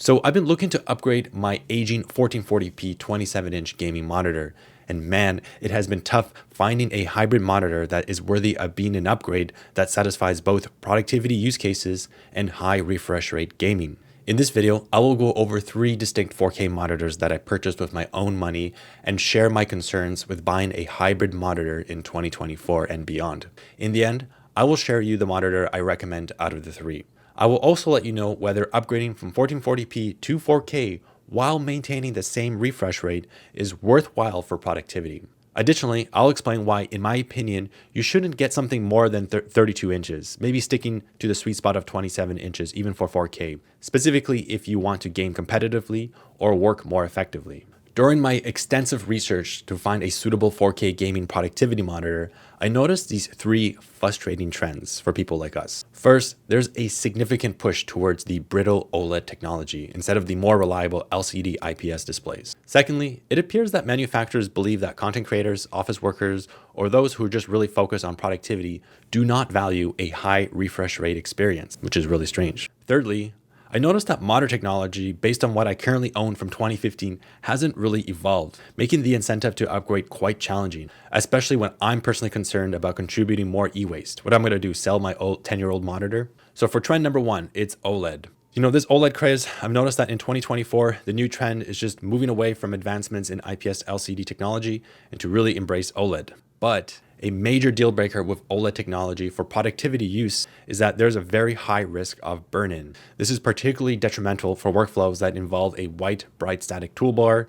So I've been looking to upgrade my aging 1440p 27-inch gaming monitor, and man, it has been tough finding a hybrid monitor that is worthy of being an upgrade that satisfies both productivity use cases and high refresh rate gaming. In this video, I will go over 3 distinct 4K monitors that I purchased with my own money and share my concerns with buying a hybrid monitor in 2024 and beyond. In the end, I will share you the monitor I recommend out of the 3. I will also let you know whether upgrading from 1440p to 4K while maintaining the same refresh rate is worthwhile for productivity. Additionally, I'll explain why, in my opinion, you shouldn't get something more than 32 inches, maybe sticking to the sweet spot of 27 inches even for 4K, specifically if you want to game competitively or work more effectively. During my extensive research to find a suitable 4K gaming productivity monitor, I noticed these 3 frustrating trends for people like us. First, there's a significant push towards the brittle OLED technology instead of the more reliable LCD IPS displays. Secondly, it appears that manufacturers believe that content creators, office workers, or those who just really focus on productivity do not value a high refresh rate experience, which is really strange. Thirdly, I noticed that monitor technology, based on what I currently own from 2015, hasn't really evolved, making the incentive to upgrade quite challenging, especially when I'm personally concerned about contributing more e-waste. What I'm going to do, sell my old 10-year-old monitor? So for trend number 1, it's OLED. This OLED craze, I've noticed that in 2024, the new trend is just moving away from advancements in IPS LCD technology and to really embrace OLED. But a major deal breaker with OLED technology for productivity use is that there's a very high risk of burn-in. This is particularly detrimental for workflows that involve a white, bright static toolbar,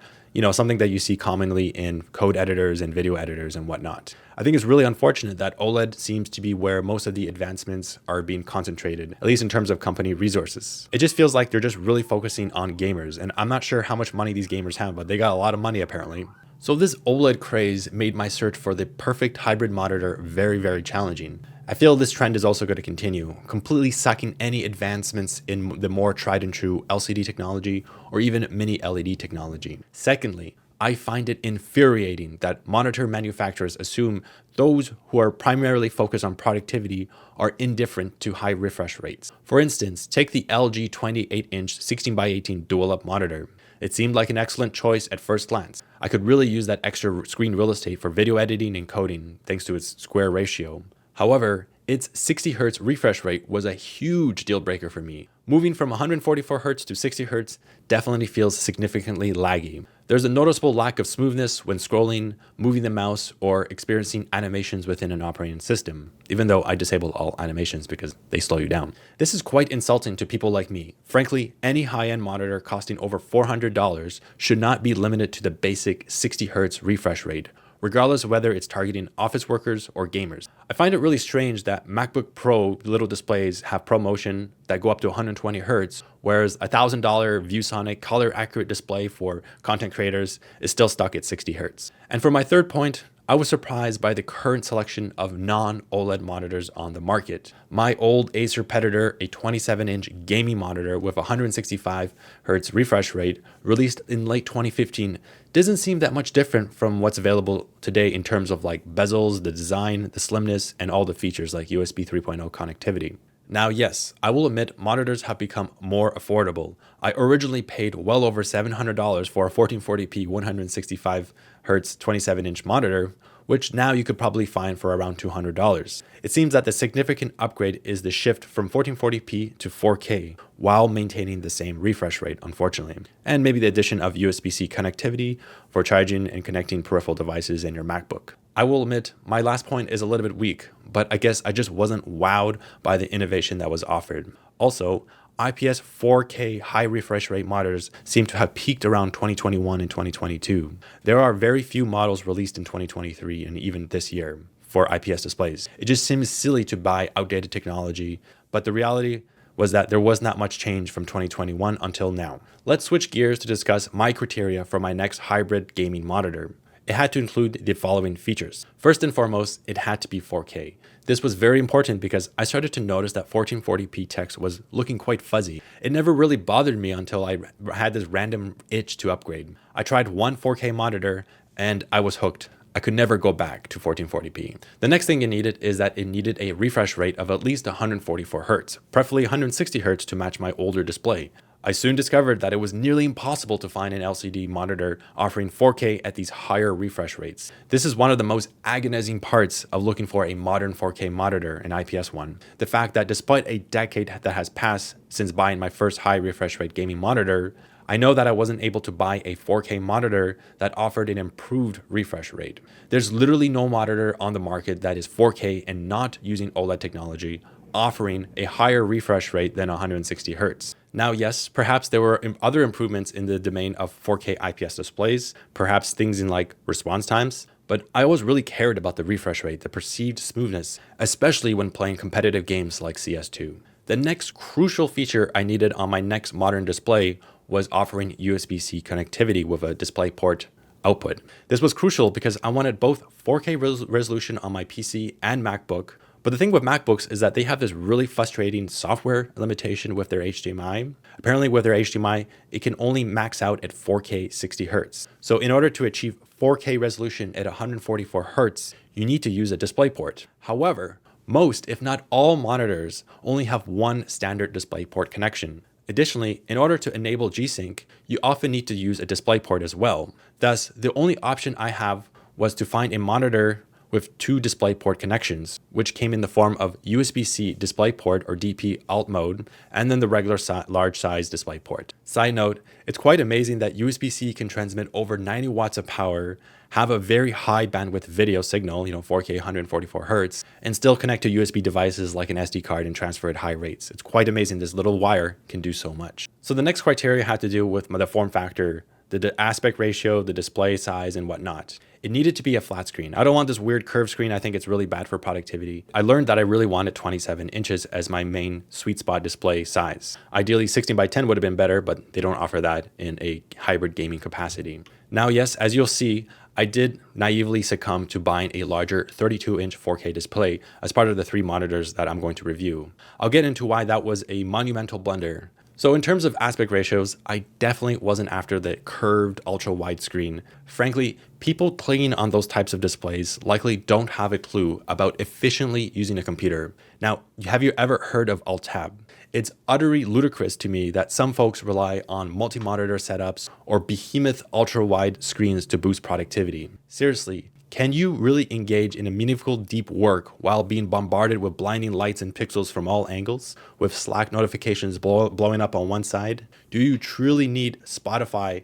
something that you see commonly in code editors and video editors and whatnot. I think it's really unfortunate that OLED seems to be where most of the advancements are being concentrated, at least in terms of company resources. It just feels like they're just really focusing on gamers, and I'm not sure how much money these gamers have, but they got a lot of money apparently. So this OLED craze made my search for the perfect hybrid monitor very, very challenging. I feel this trend is also going to continue, completely sucking any advancements in the more tried and true LCD technology or even mini LED technology. Secondly, I find it infuriating that monitor manufacturers assume those who are primarily focused on productivity are indifferent to high refresh rates. For instance, take the LG 28-inch 16x18 dual-up monitor. It seemed like an excellent choice at first glance. I could really use that extra screen real estate for video editing and coding thanks to its square ratio. However, its 60 Hz refresh rate was a huge deal breaker for me. Moving from 144 Hz to 60 Hz definitely feels significantly laggy. There's a noticeable lack of smoothness when scrolling, moving the mouse, or experiencing animations within an operating system, even though I disable all animations because they slow you down. This is quite insulting to people like me. Frankly, any high-end monitor costing over $400 should not be limited to the basic 60 Hz refresh rate, regardless of whether it's targeting office workers or gamers. I find it really strange that MacBook Pro little displays have ProMotion that go up to 120 Hz, whereas a $1,000 ViewSonic color-accurate display for content creators is still stuck at 60 Hz. And for my third point, I was surprised by the current selection of non-OLED monitors on the market. My old Acer Predator, a 27-inch gaming monitor with 165 Hz refresh rate, released in late 2015, doesn't seem that much different from what's available today in terms of like bezels, the design, the slimness, and all the features like USB 3.0 connectivity. Now, yes, I will admit monitors have become more affordable. I originally paid well over $700 for a 1440p 165 Hz 27-inch monitor, which now you could probably find for around $200. It seems that the significant upgrade is the shift from 1440p to 4K while maintaining the same refresh rate, unfortunately. And maybe the addition of USB-C connectivity for charging and connecting peripheral devices in your MacBook. I will admit, my last point is a little bit weak, but I guess I just wasn't wowed by the innovation that was offered. Also, IPS 4K high refresh rate monitors seem to have peaked around 2021 and 2022. There are very few models released in 2023 and even this year for IPS displays. It just seems silly to buy outdated technology, but the reality was that there was not much change from 2021 until now. Let's switch gears to discuss my criteria for my next hybrid gaming monitor. It had to include the following features. First and foremost, it had to be 4K. This was very important because I started to notice that 1440p text was looking quite fuzzy. It never really bothered me until I had this random itch to upgrade. I tried one 4K monitor and I was hooked. I could never go back to 1440p. The next thing it needed is that it needed a refresh rate of at least 144 Hz, preferably 160 Hz to match my older display. I soon discovered that it was nearly impossible to find an LCD monitor offering 4K at these higher refresh rates. This is one of the most agonizing parts of looking for a modern 4K monitor, an IPS one. The fact that despite a decade that has passed since buying my first high refresh rate gaming monitor, I know that I wasn't able to buy a 4K monitor that offered an improved refresh rate. There's literally no monitor on the market that is 4K and not using OLED technology, offering a higher refresh rate than 160 Hz. Now, yes, perhaps there were other improvements in the domain of 4K IPS displays, perhaps things in like response times, but I always really cared about the refresh rate, the perceived smoothness, especially when playing competitive games like CS2. The next crucial feature I needed on my next modern display was offering USB-C connectivity with a DisplayPort output. This was crucial because I wanted both 4K resolution on my PC and MacBook. But the thing with MacBooks is that they have this really frustrating software limitation with their HDMI. Apparently with their HDMI, it can only max out at 4K 60 Hz. So in order to achieve 4K resolution at 144 Hz, you need to use a DisplayPort. However, most, if not all monitors only have one standard DisplayPort connection. Additionally, in order to enable G-Sync, you often need to use a DisplayPort as well. Thus, the only option I have was to find a monitor with two DisplayPort connections, which came in the form of USB-C DisplayPort or DP alt mode, and then the regular large size DisplayPort. Side note, it's quite amazing that USB-C can transmit over 90 watts of power, have a very high bandwidth video signal, 4K 144 Hz, and still connect to USB devices like an SD card and transfer at high rates. It's quite amazing this little wire can do so much. So the next criteria had to do with the form factor, the aspect ratio, the display size, and whatnot. It needed to be a flat screen. I don't want this weird curved screen. I think it's really bad for productivity. I learned that I really wanted 27 inches as my main sweet spot display size. Ideally 16 by 10 would have been better, but they don't offer that in a hybrid gaming capacity. Now, yes, as you'll see, I did naively succumb to buying a larger 32-inch 4K display as part of the 3 monitors that I'm going to review. I'll get into why that was a monumental blunder. So in terms of aspect ratios, I definitely wasn't after the curved ultra-wide screen. Frankly, people playing on those types of displays likely don't have a clue about efficiently using a computer. Now, have you ever heard of Alt-Tab? It's utterly ludicrous to me that some folks rely on multi-monitor setups or behemoth ultra-wide screens to boost productivity. Seriously, can you really engage in a meaningful deep work while being bombarded with blinding lights and pixels from all angles, with Slack notifications blowing up on one side? Do you truly need Spotify,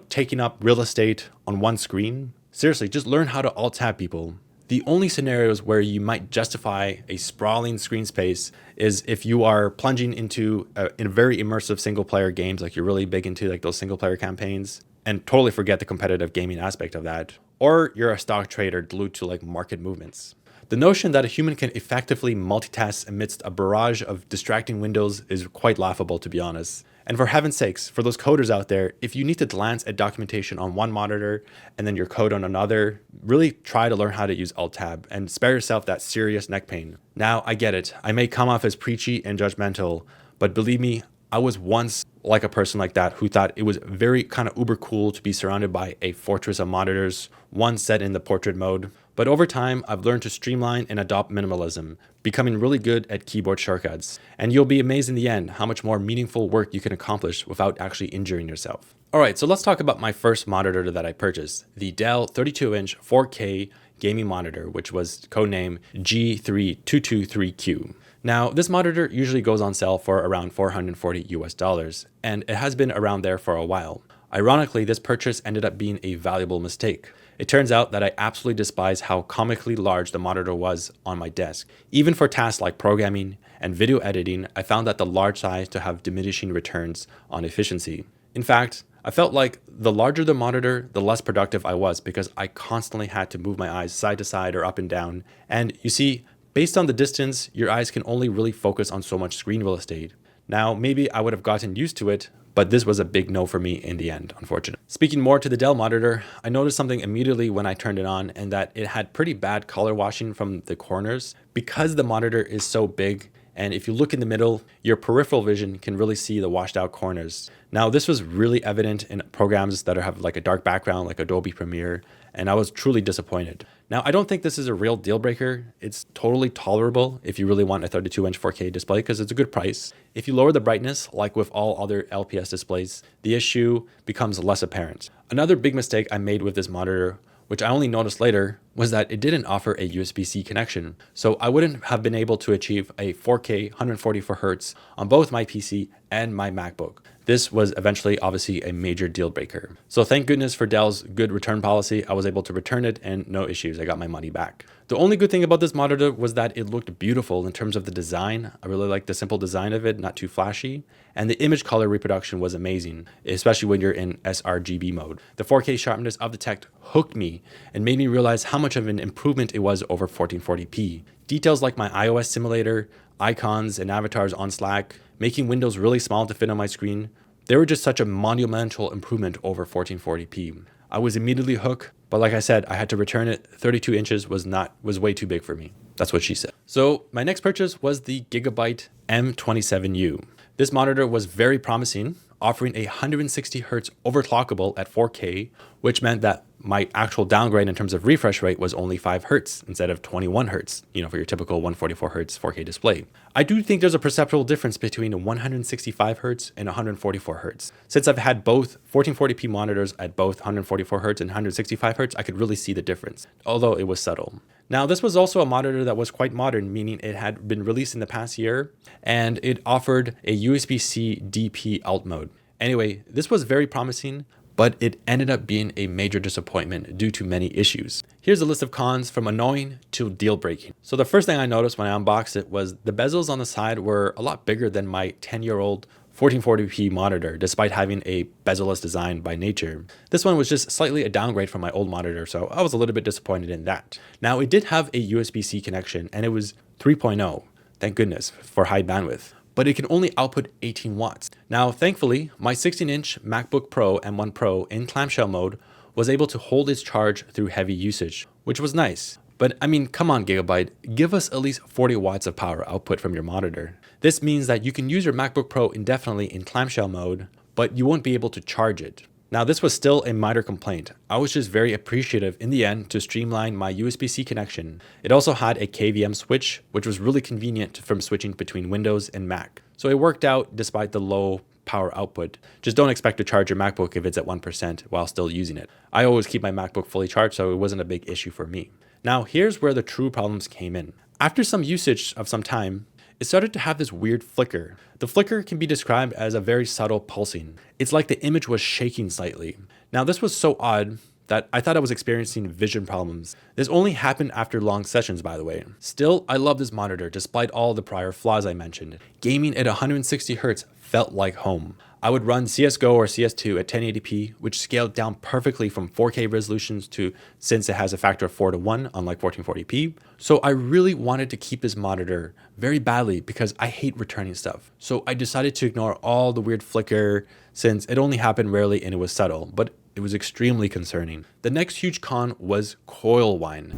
taking up real estate on one screen? Seriously, just learn how to Alt-Tab, people. The only scenarios where you might justify a sprawling screen space is if you are plunging into in very immersive single-player games, like you're really big into like those single-player campaigns, and totally forget the competitive gaming aspect of that. Or you're a stock trader glued to like market movements. The notion that a human can effectively multitask amidst a barrage of distracting windows is quite laughable, to be honest. And for heaven's sakes, for those coders out there, if you need to glance at documentation on one monitor and then your code on another, really try to learn how to use Alt-Tab and spare yourself that serious neck pain. Now, I get it. I may come off as preachy and judgmental, but believe me, I was once like a person like that who thought it was very kind of uber cool to be surrounded by a fortress of monitors, one set in the portrait mode. But over time, I've learned to streamline and adopt minimalism, becoming really good at keyboard shortcuts. And you'll be amazed in the end how much more meaningful work you can accomplish without actually injuring yourself. All right, so let's talk about my first monitor that I purchased, the Dell 32-inch 4K gaming monitor, which was codename G3223Q. Now, this monitor usually goes on sale for around $440 US, and it has been around there for a while. Ironically, this purchase ended up being a valuable mistake. It turns out that I absolutely despise how comically large the monitor was on my desk. Even for tasks like programming and video editing, I found that the large size to have diminishing returns on efficiency. In fact, I felt like the larger the monitor, the less productive I was because I constantly had to move my eyes side to side or up and down. And you see, based on the distance, your eyes can only really focus on so much screen real estate. Now, maybe I would have gotten used to it, but this was a big no for me in the end, unfortunately. Speaking more to the Dell monitor, I noticed something immediately when I turned it on, and that it had pretty bad color washing from the corners. Because the monitor is so big, and if you look in the middle, your peripheral vision can really see the washed out corners. Now, this was really evident in programs that have like a dark background, like Adobe Premiere, and I was truly disappointed. Now, I don't think this is a real deal breaker. It's totally tolerable if you really want a 32-inch 4K display because it's a good price. If you lower the brightness, like with all other LPS displays, the issue becomes less apparent. Another big mistake I made with this monitor, which I only noticed later, was that it didn't offer a USB-C connection. So I wouldn't have been able to achieve a 4K 144 Hz on both my PC and my MacBook. This was eventually obviously a major deal breaker. So thank goodness for Dell's good return policy. I was able to return it and no issues. I got my money back. The only good thing about this monitor was that it looked beautiful in terms of the design. I really liked the simple design of it, not too flashy. And the image color reproduction was amazing, especially when you're in sRGB mode. The 4K sharpness of the text hooked me and made me realize how much of an improvement it was over 1440p. Details like my iOS simulator, icons and avatars on Slack, making windows really small to fit on my screen, they were just such a monumental improvement over 1440p. I was immediately hooked, but like I said, I had to return it. 32 inches was way too big for me. That's what she said. So my next purchase was the Gigabyte M27U. This monitor was very promising, offering a 160 Hz overclockable at 4K, which meant that my actual downgrade in terms of refresh rate was only 5 Hz instead of 21 Hz, for your typical 144 Hz 4K display. I do think there's a perceptible difference between a 165 Hz and 144 Hz. Since I've had both 1440p monitors at both 144 Hz and 165 Hz, I could really see the difference, although it was subtle. Now, this was also a monitor that was quite modern, meaning it had been released in the past year, and it offered a USB-C DP alt mode. Anyway, this was very promising, but it ended up being a major disappointment due to many issues. Here's a list of cons from annoying to deal breaking. So the first thing I noticed when I unboxed it was the bezels on the side were a lot bigger than my 10-year-old 1440p monitor, despite having a bezel-less design by nature. This one was just slightly a downgrade from my old monitor, so I was a little bit disappointed in that. Now, it did have a USB-C connection, and it was 3.0, thank goodness, for high bandwidth, but it can only output 18 watts. Now, thankfully, my 16-inch MacBook Pro M1 Pro in clamshell mode was able to hold its charge through heavy usage, which was nice. But I mean, come on Gigabyte, give us at least 40 watts of power output from your monitor. This means that you can use your MacBook Pro indefinitely in clamshell mode, but you won't be able to charge it. Now, this was still a minor complaint. I was just very appreciative in the end to streamline my USB-C connection. It also had a KVM switch, which was really convenient from switching between Windows and Mac. So it worked out despite the low power output. Just don't expect to charge your MacBook if it's at 1% while still using it. I always keep my MacBook fully charged, so it wasn't a big issue for me. Now, here's where the true problems came in. After some usage of some time, it started to have this weird flicker. The flicker can be described as a very subtle pulsing. It's like the image was shaking slightly. Now, this was so odd that I thought I was experiencing vision problems. This only happened after long sessions, by the way. Still, I love this monitor despite all the prior flaws I mentioned. Gaming at 160 Hz felt like home. I would run CSGO or CS2 at 1080p, which scaled down perfectly from 4K resolutions to, since it has a factor of 4:1, unlike 1440p. So I really wanted to keep this monitor very badly because I hate returning stuff. So I decided to ignore all the weird flicker since it only happened rarely and it was subtle, but it was extremely concerning. The next huge con was coil whine.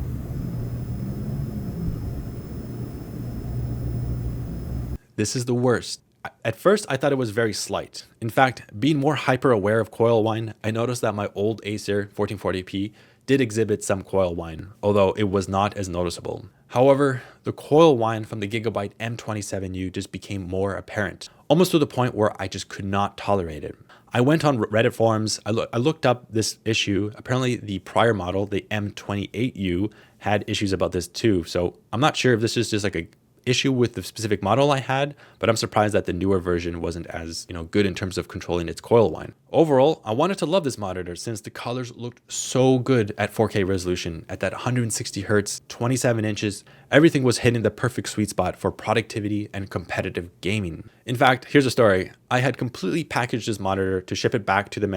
This is the worst. At first, I thought it was very slight. In fact, being more hyper aware of coil whine, I noticed that my old Acer 1440p did exhibit some coil whine, although it was not as noticeable. However, the coil whine from the Gigabyte M27U just became more apparent, almost to the point where I just could not tolerate it. I went on Reddit forums, I looked up this issue. Apparently the prior model, the M28U, had issues about this too. So I'm not sure if this is just like a issue with the specific model I had, but I'm surprised that the newer version wasn't as good in terms of controlling its coil whine. Overall, I wanted to love this monitor since the colors looked so good at 4K resolution at that 160 Hz, 27 inches. Everything was hitting the perfect sweet spot for productivity and competitive gaming. In fact, here's a story. I had completely packaged this monitor to ship it back to the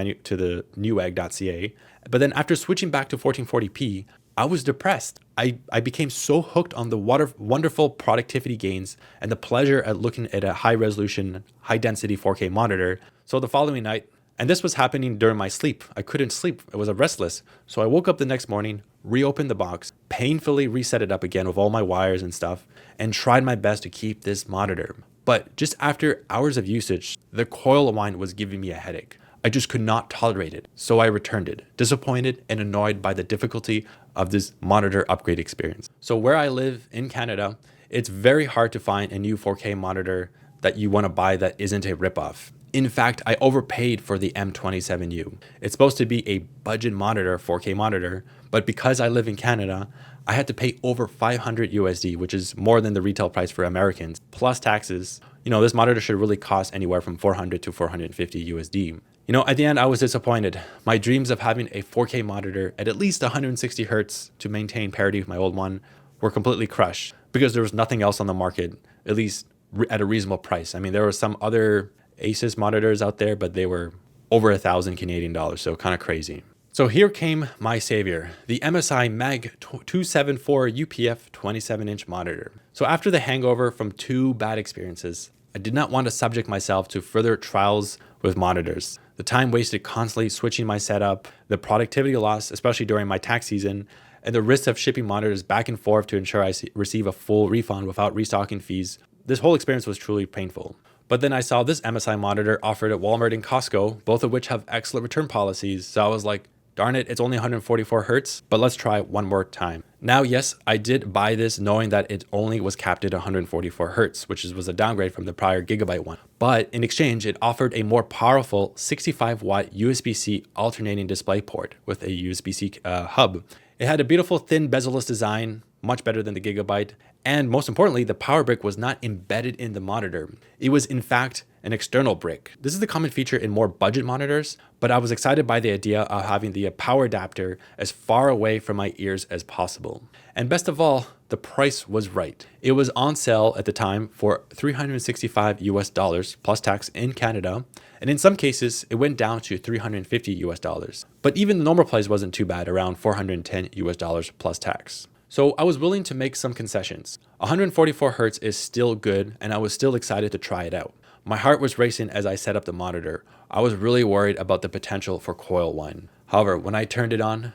newegg.ca, but then after switching back to 1440p, I was depressed. I became so hooked on the wonderful productivity gains and the pleasure at looking at a high resolution, high density 4K monitor. So the following night, and this was happening during my sleep, I couldn't sleep. I was restless. So I woke up the next morning, reopened the box, painfully reset it up again with all my wires and stuff, and tried my best to keep this monitor. But just after hours of usage, the coil whine was giving me a headache. I just could not tolerate it. So I returned it, disappointed and annoyed by the difficulty of this monitor upgrade experience. So where I live in Canada, it's very hard to find a new 4K monitor that you want to buy that isn't a ripoff. In fact, I overpaid for the M27U. It's supposed to be a budget monitor, 4K monitor, but because I live in Canada, I had to pay over 500 USD, which is more than the retail price for Americans, plus taxes. This monitor should really cost anywhere from 400 to 450 USD. At the end, I was disappointed. My dreams of having a 4K monitor at least 160 Hertz to maintain parity with my old one were completely crushed because there was nothing else on the market, at least at a reasonable price. I mean, there were some other ASUS monitors out there, but they were over 1,000 Canadian dollars, so kind of crazy. So here came my savior, the MSI Mag 274 UPF 27-inch monitor. So after the hangover from 2 bad experiences, I did not want to subject myself to further trials with monitors. The time wasted constantly switching my setup, the productivity loss, especially during my tax season, and the risk of shipping monitors back and forth to ensure I receive a full refund without restocking fees. This whole experience was truly painful. But then I saw this MSI monitor offered at Walmart and Costco, both of which have excellent return policies. So I was like, darn it, it's only 144 Hertz, but let's try one more time. Now, yes, I did buy this knowing that it only was capped at 144 Hertz, which was a downgrade from the prior Gigabyte one. But in exchange, it offered a more powerful 65-watt USB-C alternating display port with a USB-C hub. It had a beautiful thin bezel-less design, much better than the Gigabyte. And most importantly, the power brick was not embedded in the monitor. It was in fact an external brick. This is the common feature in more budget monitors, but I was excited by the idea of having the power adapter as far away from my ears as possible. And best of all, the price was right. It was on sale at the time for $365 US plus tax in Canada. And in some cases, it went down to $350 US. But even the normal price wasn't too bad, around $410 US plus tax. So I was willing to make some concessions. 144 Hertz is still good, and I was still excited to try it out. My heart was racing as I set up the monitor. I was really worried about the potential for coil whine. However, when I turned it on,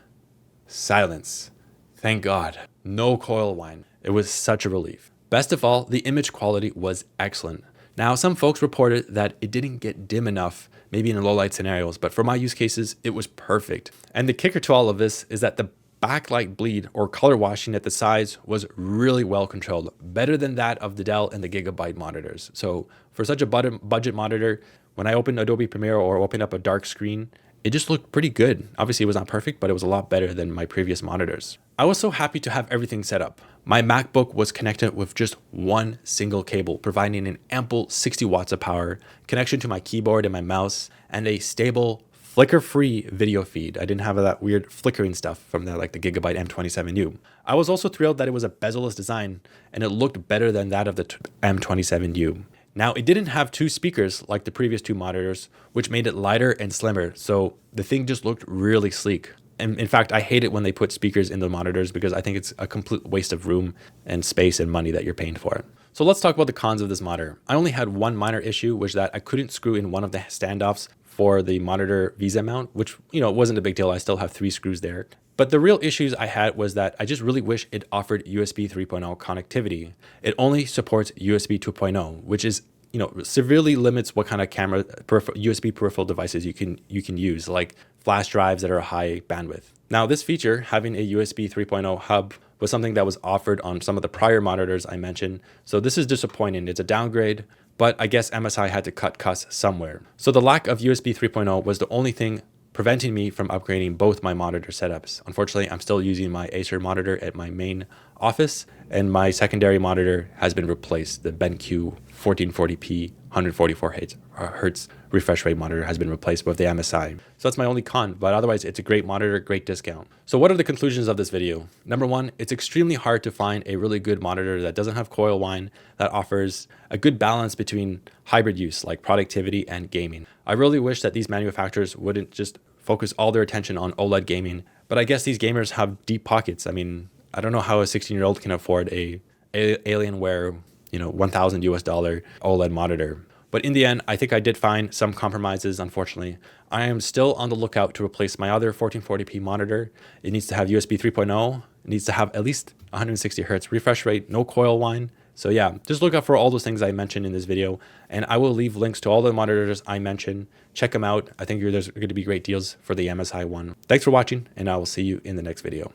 silence. Thank God, no coil whine. It was such a relief. Best of all, the image quality was excellent. Now, some folks reported that it didn't get dim enough, maybe in low light scenarios, but for my use cases, it was perfect. And the kicker to all of this is that the backlight bleed or color washing at the sides was really well controlled, better than that of the Dell and the Gigabyte monitors. So for such a budget monitor, when I opened Adobe Premiere or opened up a dark screen, it just looked pretty good. Obviously it was not perfect, but it was a lot better than my previous monitors. I was so happy to have everything set up. My MacBook was connected with just one single cable, providing an ample 60 watts of power, connection to my keyboard and my mouse, and a stable flicker-free video feed. I didn't have that weird flickering stuff from the Gigabyte M27U. I was also thrilled that it was a bezel-less design and it looked better than that of the M27U. Now, it didn't have 2 speakers like the previous 2 monitors, which made it lighter and slimmer, so the thing just looked really sleek. And in fact, I hate it when they put speakers in the monitors because I think it's a complete waste of room and space and money that you're paying for it. So let's talk about the cons of this monitor. I only had one minor issue, which that I couldn't screw in one of the standoffs for the monitor VESA mount, which, wasn't a big deal. I still have 3 screws there. But the real issues I had was that I just really wish it offered USB 3.0 connectivity. It only supports USB 2.0, which is, severely limits what kind of camera USB peripheral devices you can use, like flash drives that are high bandwidth. Now, this feature, having a USB 3.0 hub, was something that was offered on some of the prior monitors I mentioned. So this is disappointing. It's a downgrade, but I guess MSI had to cut costs somewhere. So the lack of USB 3.0 was the only thing preventing me from upgrading both my monitor setups. Unfortunately, I'm still using my Acer monitor at my main office, and my secondary monitor has been replaced. The BenQ 1440p 144 Hertz refresh rate monitor has been replaced with the MSI. So that's my only con, but otherwise it's a great monitor, great discount. So what are the conclusions of this video? Number one, it's extremely hard to find a really good monitor that doesn't have coil whine, that offers a good balance between hybrid use like productivity and gaming. I really wish that these manufacturers wouldn't just focus all their attention on OLED gaming, but I guess these gamers have deep pockets. I mean, I don't know how a 16-year-old can afford a Alienware, $1,000 US OLED monitor. But in the end, I think I did find some compromises, unfortunately. I am still on the lookout to replace my other 1440p monitor. It needs to have USB 3.0. It needs to have at least 160 Hertz refresh rate, no coil whine, So yeah, just look out for all those things I mentioned in this video, and I will leave links to all the monitors I mentioned. Check them out. I think there's going to be great deals for the MSI one. Thanks for watching, and I will see you in the next video.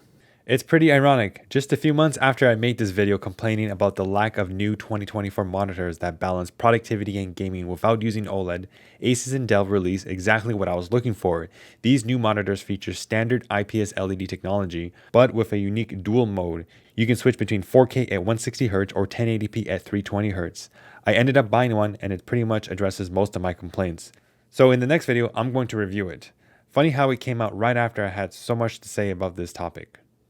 It's pretty ironic. Just a few months after I made this video complaining about the lack of new 2024 monitors that balance productivity and gaming without using OLED, ASUS and Dell released exactly what I was looking for. These new monitors feature standard IPS LED technology, but with a unique dual mode. You can switch between 4K at 160Hz or 1080p at 320Hz. I ended up buying one, and it pretty much addresses most of my complaints. So in the next video, I'm going to review it. Funny how it came out right after I had so much to say about this topic.